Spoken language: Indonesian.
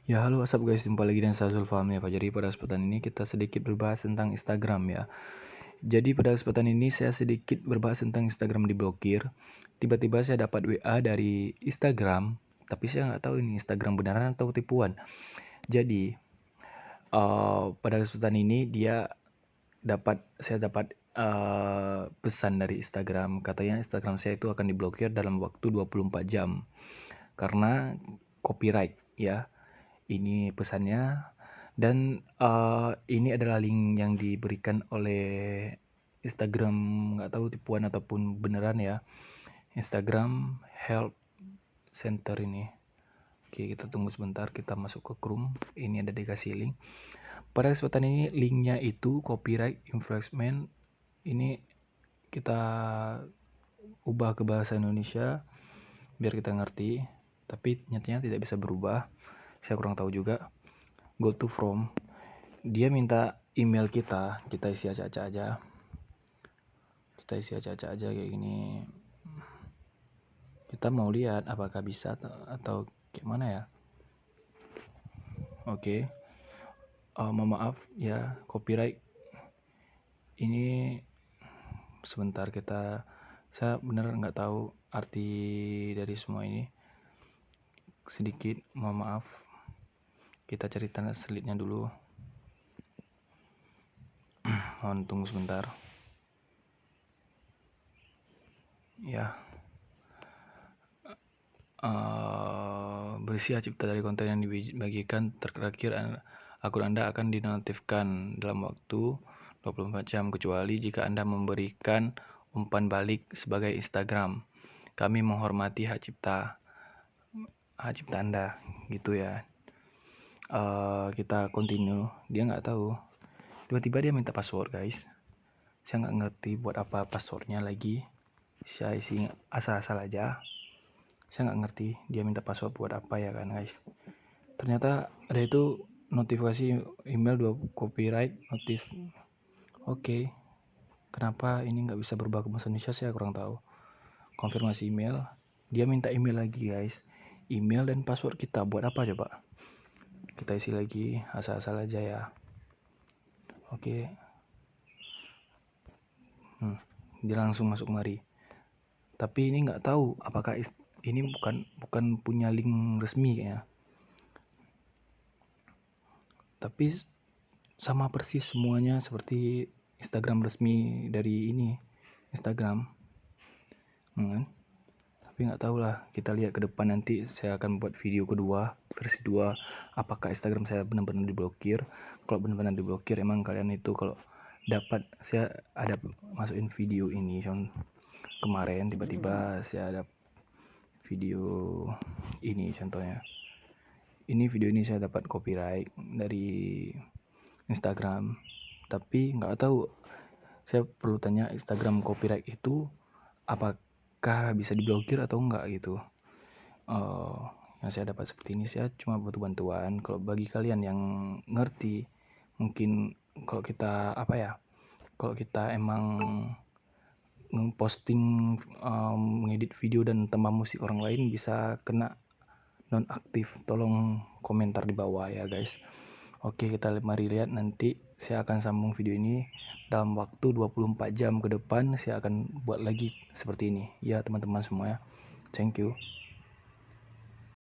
Ya halo WhatsApp guys, jumpa lagi dengan saya Zulfam ya Pak. Jadi pada kesempatan ini kita sedikit berbahas tentang Instagram ya. Jadi pada kesempatan ini saya sedikit berbahas tentang Instagram diblokir. Tiba-tiba saya dapat WA dari Instagram, tapi saya nggak tahu ini Instagram beneran atau tipuan. Jadi pada kesempatan ini saya dapat pesan dari Instagram, katanya Instagram saya itu akan diblokir dalam waktu 24 jam karena copyright ya. Ini pesannya dan ini adalah link yang diberikan oleh Instagram, nggak tahu tipuan ataupun beneran ya. Instagram Help Center ini. Oke, kita tunggu sebentar, kita masuk ke Chrome. Ini ada dikasih link. Pada kesempatan ini linknya itu copyright infringement. Ini kita ubah ke bahasa Indonesia biar kita ngerti. Tapi nyatanya tidak bisa berubah. Saya kurang tahu juga. Go to from. Dia minta email kita isi acak-acak aja. Kita isi acak-acak aja kayak gini. Kita mau lihat apakah bisa atau kayak mana ya. Oke. Mohon maaf ya, copyright. Ini sebentar saya bener nggak tahu arti dari semua ini. Sedikit, mohon maaf. Kita cari tanda selitnya dulu. Mohon tunggu sebentar. Ya. Berisi hak cipta dari konten yang dibagikan terakhir akun Anda akan dinonaktifkan dalam waktu 24 jam kecuali jika Anda memberikan umpan balik sebagai Instagram. Kami menghormati hak cipta Anda gitu ya. Kita continue. Dia nggak tahu. Tiba-tiba dia minta password guys. Saya nggak ngerti buat apa passwordnya lagi. Saya isi asal-asal aja. Saya nggak ngerti dia minta password buat apa ya kan guys. Ternyata ada itu notifikasi email 2 copyright notif. Oke. Kenapa ini nggak bisa berubah ke bahasa Indonesia, saya kurang tahu. Konfirmasi email. Dia minta email lagi guys. Email dan password kita buat apa coba? Kita isi lagi asal-asal aja ya. Oke. Dia langsung masuk mari. Tapi ini nggak tahu apakah ini bukan punya link resmi kayaknya. Tapi sama persis semuanya seperti Instagram resmi dari ini Instagram. Tapi nggak tahu lah, kita lihat ke depan nanti. Saya akan buat video kedua, versi 2, apakah Instagram saya benar-benar diblokir. Kalau benar-benar diblokir, emang kalian itu kalau dapat, saya ada masukin video ini kemarin, tiba-tiba saya ada video ini contohnya. Ini video ini saya dapat copyright dari Instagram, tapi nggak tahu. Saya perlu tanya Instagram copyright itu apakah bisa diblokir atau enggak gitu. Yang saya dapat seperti ini, saya cuma butuh bantuan. Kalau bagi kalian yang ngerti, mungkin kalau kita kalau kita emang ngeposting, mengedit video dan tambah musik orang lain bisa kena nonaktif, tolong komentar di bawah ya guys. Oke, kita mari lihat nanti. Saya akan sambung video ini dalam waktu 24 jam ke depan. Saya akan buat lagi seperti ini ya teman-teman semua ya. Thank you.